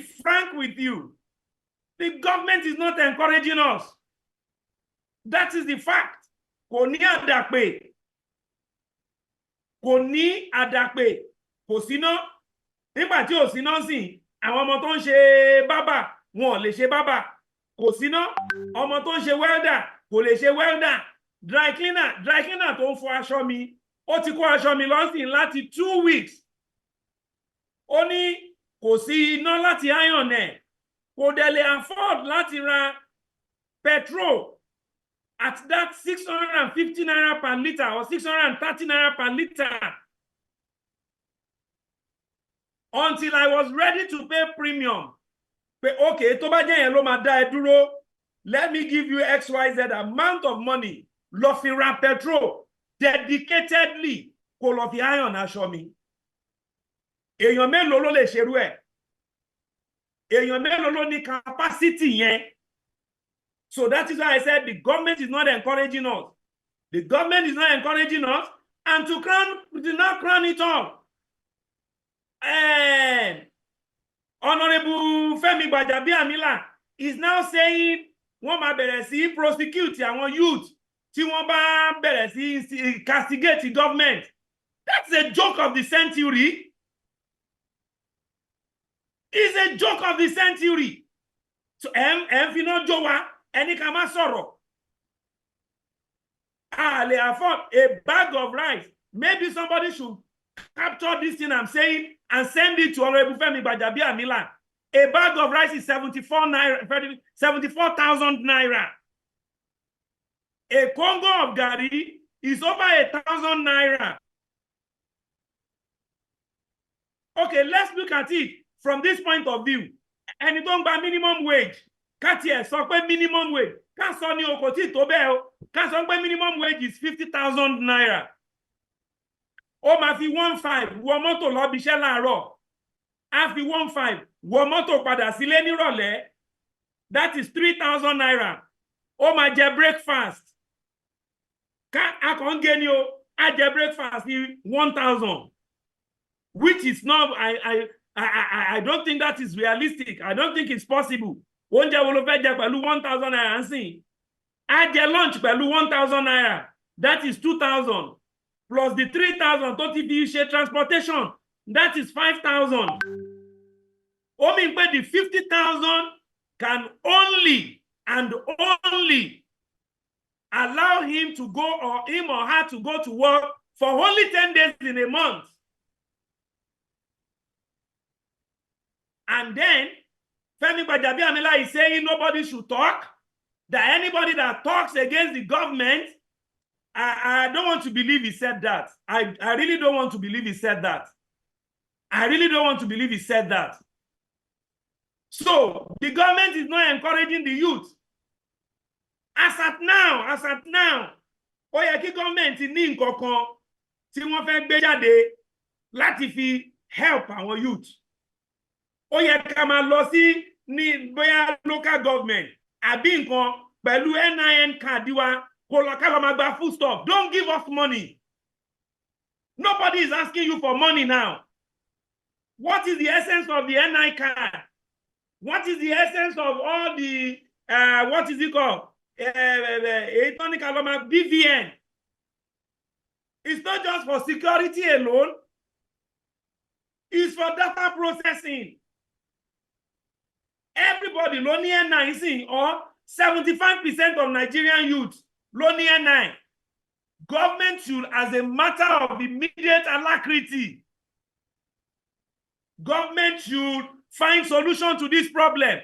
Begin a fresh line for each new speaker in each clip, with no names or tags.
frank with you. The government is not encouraging us. That is the fact. Kò ní àdàpè. Kò ní àdàpè. Kò síná. Nígbà tí ò síná sí, àwọn ọmọ tó ń ṣe bábà, wọn ò lè ṣe bábà. Kò síná. Ọmọ tó ń ṣe welder, kò lè ṣe welder. Dry cleaner tó ń fọ aṣọ mi, ó ti kó aṣọ mi lọ́sìn láti 2 weeks. Ó ní kò sí iná láti iron ẹ̀. Kò dẹ̀ lè afford láti ra petrol at that 650 naira per litre or 630 naira per litre. Until I was ready to pay premium. Pé okay, tó bá jẹ́ yẹn ló máa dá ẹ dúró. Let me give you XYZ amount of money. Lọ fi ra petrol dedicatedly kó lọ fi iron aṣọ mi. Èèyàn mélòó ló lè ṣerú ẹ̀? Èèyàn mélòó ló ní capacity yẹn? So that is why I said the government is not encouraging us. The government is not encouraging us, and to not crown it all. Honorable Femi Gbajabiamila is now saying wọ́n máa bẹ̀rẹ̀ sí prosecute àwọn youth tí wọ́n bá bẹ̀rẹ̀ sí castigate the government. That's a joke of the century. It's a joke of the century. So fi no jó wa, ẹni ká má sọ̀rọ̀. They afford a bag of rice. Maybe somebody should capture this thing I'm saying and send it to Honorable Femi Gbajabiamila. A bag of rice is 74,000 naira. A Congo of Gari is over 1,000 naira. Okay, let's look at it from this point of view. And you don't buy minimum wage. Katie, so minimum wage. Kasoni okoti tobe. Kasoni minimum wage is 50,000 naira. O ma fi 1.5 wo moto lo bi se laaro. A fi 1.5 wo moto padà sílé nírọ̀lẹ́. That is 3,000 naira. O ma jẹ breakfast. A kàn gé ni o. A jẹ breakfast ní 1,000. Which is not, I don't think that is realistic. I don't think it's possible. Oúnjẹ wo ló fẹ́ jẹ pẹ̀lú 1,000 naira nsìn. A jẹ lunch pẹ̀lú 1,000 naira. That is 2,000. Plus the 3,000 tó ti fi ṣe transportation. That is 5,000. Ó mean pé the 50,000 can only and only allow him to go, or him or her to go to work for only 10 days in a month. And then Femi Gbajabiamila is saying nobody should talk, that anybody that talks against the government, I don't want to believe he said that. I really don't want to believe he said that. I really don't want to believe he said that. So the government is not encouraging the youth. As at now, ó yẹ kí government ní nǹkan kan tí wọ́n fẹ́ gbé jáde láti fi help our youth. Ó yẹ ká máa lọ sí ní bóyá local government àbí nǹkan pẹ̀lú NIN card wa kó lọ ká lọ máa gba food stuff. Don't give us money. Nobody is asking you for money now. What is the essence of the NI card? What is the essence of all the what is it called? BVN. It's not just for security alone. It's for data processing. Everybody lonely NI or 75% of Nigerian youth lonely NI. Government should, as a matter of immediate alacrity, government should find solution to this problem.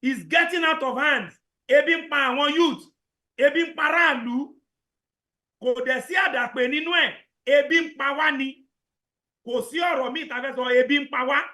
It's getting out of hand. Ebi ń pa àwọn youth, ebi ń pa aráàlú, kò dẹ̀ sí àdàpè nínú ẹ̀, ebi ń pa wá ni, kò sí ọ̀rọ̀ míì tá fẹ́ sọ, ebi ń pa wá.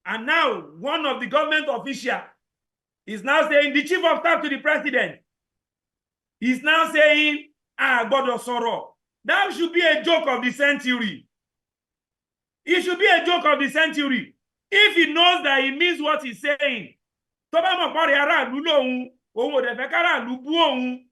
And now, one of the government officials is now saying, the chief of staff to the president is now saying, gbọ́dọ̀ sọ̀rọ̀. That should be a joke of the century. It should be a joke of the century. If he knows that he means what he's saying, tó bá mọ̀ pọ́nrẹ́ aráàlú lòun, òun ò dẹ̀ fẹ́ káràlú bú òun.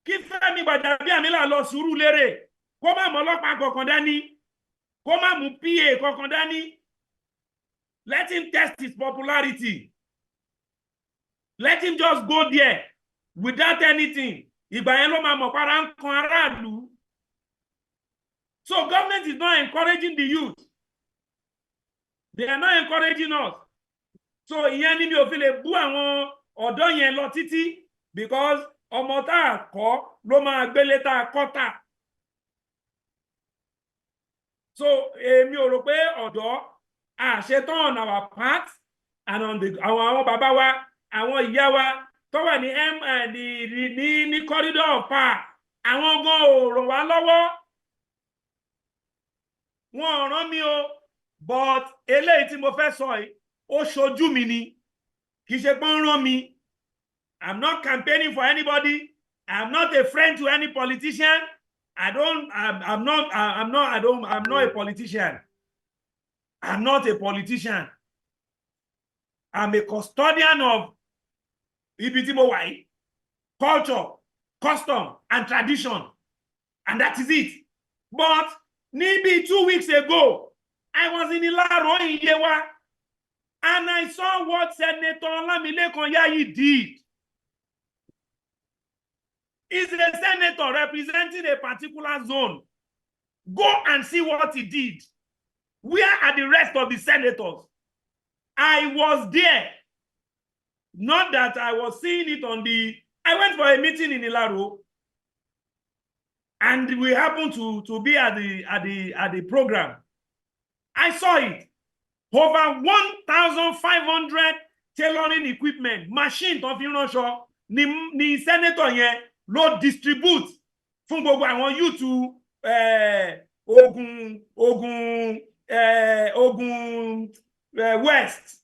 Kí Fẹ́mi Gbajabiamila lọ Sùúrùlérè, kó má mú ọlọ́pàá kankan dání, kó má mú PA kankan dání. Let him test his popularity. Let him just go there without anything. Ìgbà yẹn ló máa mọ̀ para ń kan aráàlú. So government is not encouraging the youth. They are not encouraging us. So ìyẹn ni mi ò fi lè bú àwọn ọ̀dọ́ yẹn lọ títí because ọmọ tá a kọ́ ló máa gbélé tá a kọ́ tà. So èmi ò rò pé ọ̀dọ́ àṣetán on our part and on the àwọn bàbá wa àwọn ìyá wa tó wà ní corridor of power àwọn gan ò ràn wá lọ́wọ́. Wọn ò ràn mí o but eléyìí tí mo fẹ́ sọ yìí ó ṣojú mi ni kì í ṣe pé ń ràn mí. I'm not campaigning for anybody. I'm not a friend to any politician. I'm not a politician. I'm not a politician. I'm a custodian of ibi tí mo wà yìí, culture, custom, and tradition. And that is it. But maybe 2 weeks ago, I was in Ilaro in Yewa, and I saw what Senator Olamilekan Yayi did. He's a senator representing a particular zone. Go and see what he did. Where are the rest of the senators? I was there. Not that I was seeing it on the... I went for a meeting in Ilaro, and we happened to be at the program. I saw it. Over 1,500 tailoring equipment, machine tó fi ránṣọ ni senator yẹn ló distribute fún gbogbo àwọn youth Ogun West.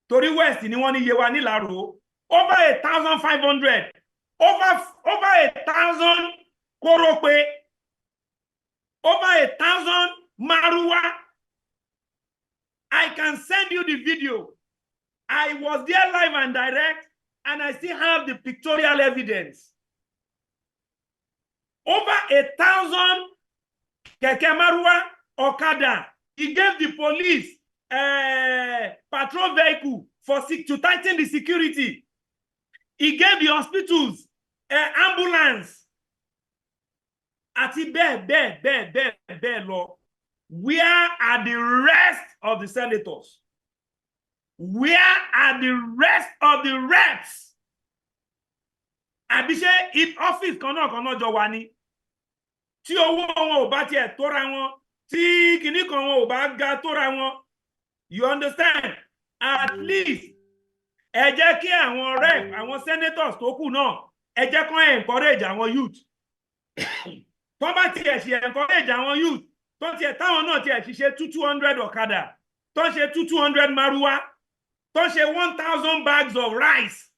Torí West ni wọ́n ní Yewa nílaro. Over 1,500. Over 1,000 korope. Over 1,000 maruwa. I can send you the video. I was there live and direct, and I still have the pictorial evidence. Over 1,000 keke maruwa okada. He gave the police patrol vehicle to tighten the security. He gave the hospitals ambulance. Àti bẹ́ẹ̀ lọ. Where are the rest of the senators? Where are the rest of the reps? Àbí ṣé if office kan náà jọ wà ní. Tí owó wọn ò bá tiẹ̀ tóra wọn, tí kìíní kan wọn ò bá ga tóra wọn. You understand? At least ẹ jẹ́ kí àwọn rep, àwọn senators tó kù náà, ẹ jẹ́ kán encourage àwọn youth. Tó bá tiẹ̀ ṣe encourage àwọn youth, tó tiẹ̀ táwọn náà tiẹ̀ ṣiṣẹ́ 200 ọ̀kadà, tó ṣe 200 maruwa, tó ṣe 1,000 bags of rice,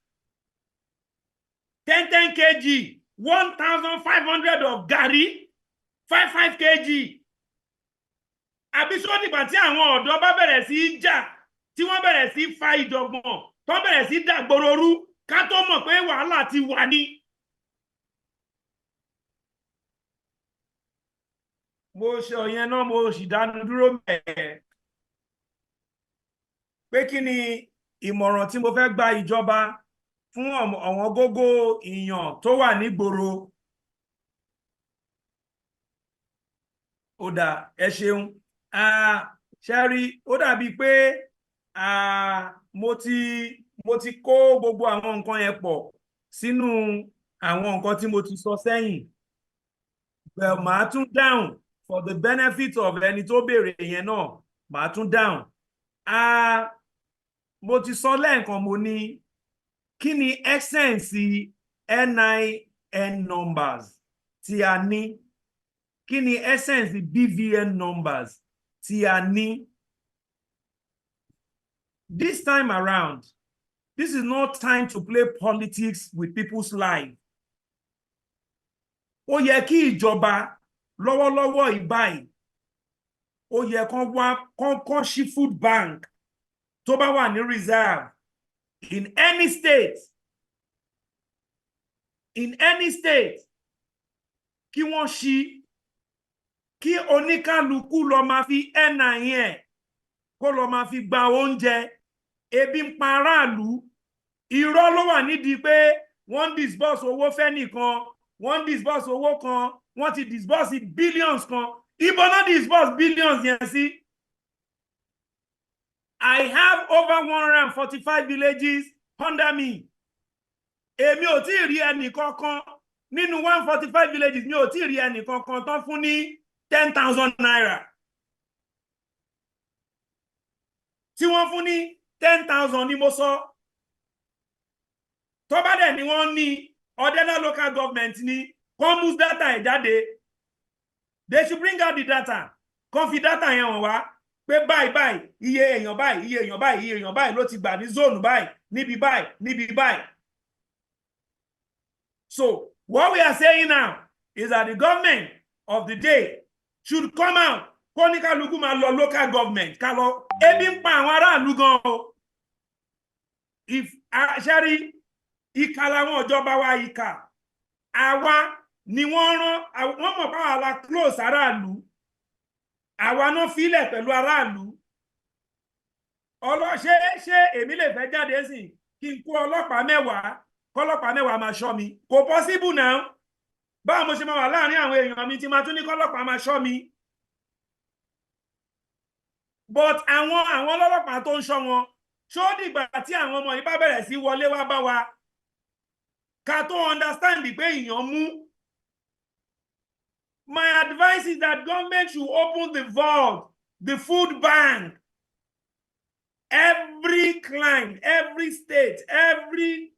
10 kg, 1,500 of gari, 5 kg. Àbí ṣó nígbà tí àwọn ọ̀dọ́ bá bẹ̀rẹ̀ sí jà, tí wọ́n bẹ̀rẹ̀ sí fa ìjọ̀gbọ̀n, tó bẹ̀rẹ̀ sí dàgbòròrú, ká tó mọ̀ pé wàhálà ti wà ní. Mo ṣe ọ̀yẹn náà, mo sì dánu dúró mẹ́ẹ̀. Pé kí ni ìmọ̀ràn tí mo fẹ́ gba ìjọba fún ọ̀wọ́n gógó ìyàn tó wà nígboro? Ó dà, ẹ ṣeun. Ṣẹ́rí, ó dàbí pé mo ti kó gbogbo àwọn nǹkan yẹn pọ̀ sínú àwọn nǹkan tí mo ti sọ sẹ́yìn. Well, màá tún dáhùn for the benefit of ẹni tó béèrè yẹn náà, màá tún dáhùn. Mo ti sọ lẹ́ẹ̀kan, mo ní kí ni essence NIN numbers tí a ní? Kí ni essence BVN numbers tí a ní? This time around, this is not time to play politics with people's lives. Ó yẹ kí ìjọba lọ́wọ́lọ́wọ́ ìbáyìí, ó yẹ kán ṣí food bank tó bá wà ní reserve in any state. In any state, kí wọ́n ṣí, kí oníkálukú lọ máa fi NIN kó lọ máa fi gba oúnjẹ ebi ń pa aráàlú irọ́ ló wà nídìí pé wọ́n disburse owó fẹ́ nìkan wọ́n disburse owó kan wọ́n ti disburse billions kan ibo náà disburse billions yẹn sí. I have over 145 villages under me. Èmi ò tí ì rí ẹnì kankan nínú 145 villages mi ò tí ì rí ẹnì kankan tán fún ní 10,000 naira. Tí wọ́n fún ní 10,000 ni mo sọ. Tó bá dẹ̀ ni wọ́n ní Ọ̀dẹ́nà local government ni kó mú data ẹ̀ jáde. They should bring out the data. Kó fi data yẹn hàn wá pé báyìí iye èèyàn báyìí iye èèyàn báyìí ló ti gbà ní zone báyìí níbi báyìí. So what we are saying now is that the government of the day should come out kó ní kálukú máa lọ local government ká lọ ebi ń pa àwọn aráàlú gan o. If ṣẹ́rí ìkà làwọn ìjọba wa ìkà àwa ni wọ́n rán wọ́n mọ̀ báwa la close aráàlú àwa náà filẹ̀ pẹ̀lú aráàlú ṣé èmi lè fẹ́ jáde sí kí n kó ọlọ́pàá mẹ́wàá kọ́lọ́pàá mẹ́wàá máa ṣọ́ mi kò possible now báwo mo ṣe máa wà láàrin àwọn èèyàn mi tí máa tún ní kọ́lọ́pàá máa ṣọ́ mi but àwọn ọlọ́pàá tó ń ṣọ́ wọn ṣó dìgbà tí àwọn ọmọ yìí bá bẹ̀rẹ̀ sí wọlé wá bá wa ká tó understand pé èèyàn mú. My advice is that government should open the vault, the food bank. Every client, every state, every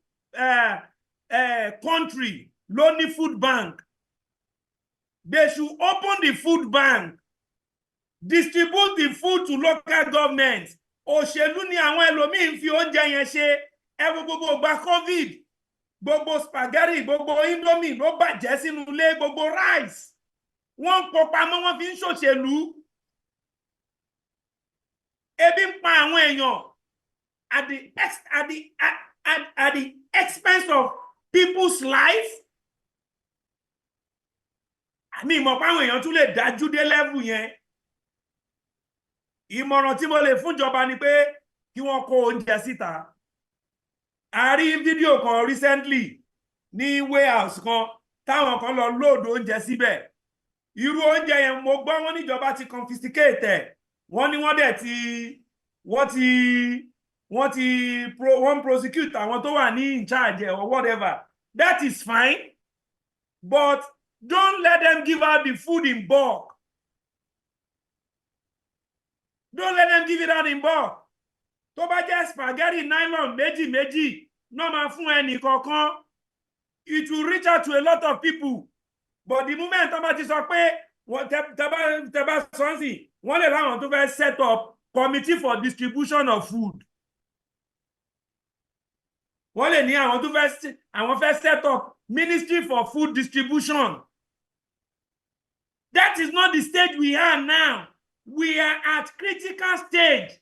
country, lonely food bank. They should open the food bank, distribute the food to local governments. Òṣèlú ni àwọn ẹlòmíín fi oúnjẹ yẹn ṣe. Ẹ wo gbogbo gba COVID, gbogbo spaghetti, gbogbo indomie ló bàjẹ́ sínú ilé, gbogbo rice. Wọ́n kó pamọ́ wọ́n fi ń ṣòṣèlú. Ebi ń pa àwọn èèyàn at the expense of people's life. Àmì ìmọ̀ páwọn èèyàn tún lè dájú dé level yẹn. Ìmọ̀ràn tí mo lè fún ìjọba ni pé kí wọ́n kó oúnjẹ síta. A rí fídíò kan recently ní warehouse kan táwọn kan lọ load oúnjẹ síbẹ̀. Irú oúnjẹ yẹn mo gbọ́ wọ́n níjọba ti confiscate ẹ̀ wọ́n ní wọ́n prosecute àwọn tó wà ní in charge or whatever. That is fine, but don't let them give out the food in bulk. Don't let them give it out in bulk. Tó bá jẹ́ spaghetti nylon méjì náà máa fún ẹnì kọ̀ọ̀kan. It will reach out to a lot of people. But the moment tó bá ti sọ pé tẹ́bá sọ́nsì wọ́n lè láwọn tó fẹ́ set up committee for distribution of food. Wọ́n lè ní àwọn fẹ́ set up ministry for food distribution. That is not the stage we are now. We are at critical stage.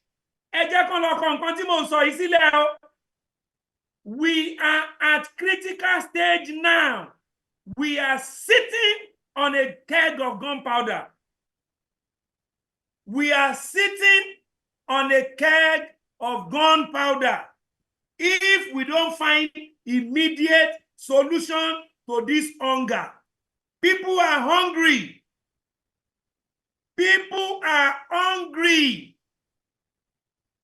Ẹ jẹ́ kán lọ kọ nǹkan tí mo sọ yìí sílẹ̀ o. We are at critical stage now. We are sitting on a keg of gunpowder. We are sitting on a keg of gunpowder. If we don't find immediate solution to this hunger, people are hungry. People are hungry.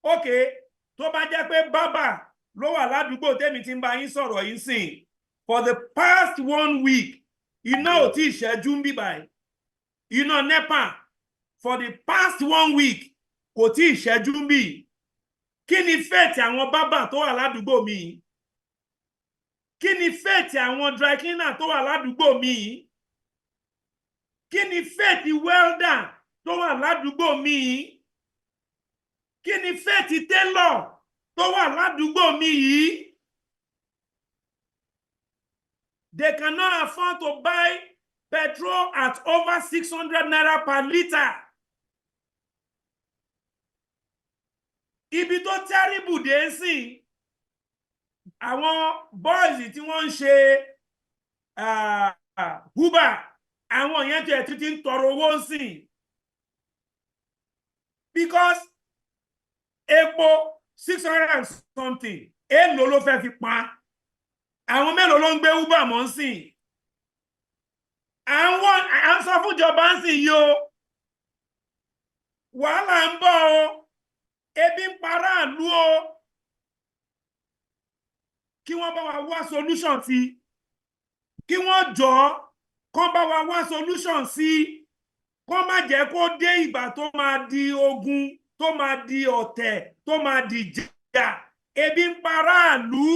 Okay, tó bá jẹ́ pé bàbá ló wà ládùúgbò tèmi tí ń bá yín sọ̀rọ̀ yín sìn. For the past 1 week, iná ò tí ì ṣẹ́jú ń bí báyìí. Iná NEPA for the past 1 week kò tí ì ṣẹ́jú ń bí. Kí ni fẹ́ẹ̀tì àwọn bàbá tó wà ládùúgbò mi? Kí ni fẹ́ẹ̀tì àwọn dry cleaner tó wà ládùúgbò mi? Kí ni fẹ́ẹ̀tì welder tó wà ládùúgbò mi? Kí ni fẹ́ẹ̀tì tailor tó wà ládùúgbò mi yìí? They cannot afford to buy petrol at over 600 naira per litre. Ibi tó terrible dé sí àwọn boys tí wọ́n ń ṣe Uber, àwọn yẹn tí ẹ̀ tún ti ń tọrọ owó sí. Because epo 600 and something èlò ló fẹ́ fi pa àwọn mélòó ló ń gbé Uber mọ́ ń sìn à ń sọ fún ìjọba ń sìn yìí o wàhálà ń bọ̀ o ebi ń para ìlú o kí wọ́n bá wa wá solution sí kí wọ́n jọ kán bá wa wá solution sí kán má jẹ́ kó dé ìgbà tó máa di ogun tó máa di ọ̀tẹ̀ tó máa di ìjà ebi ń para ìlú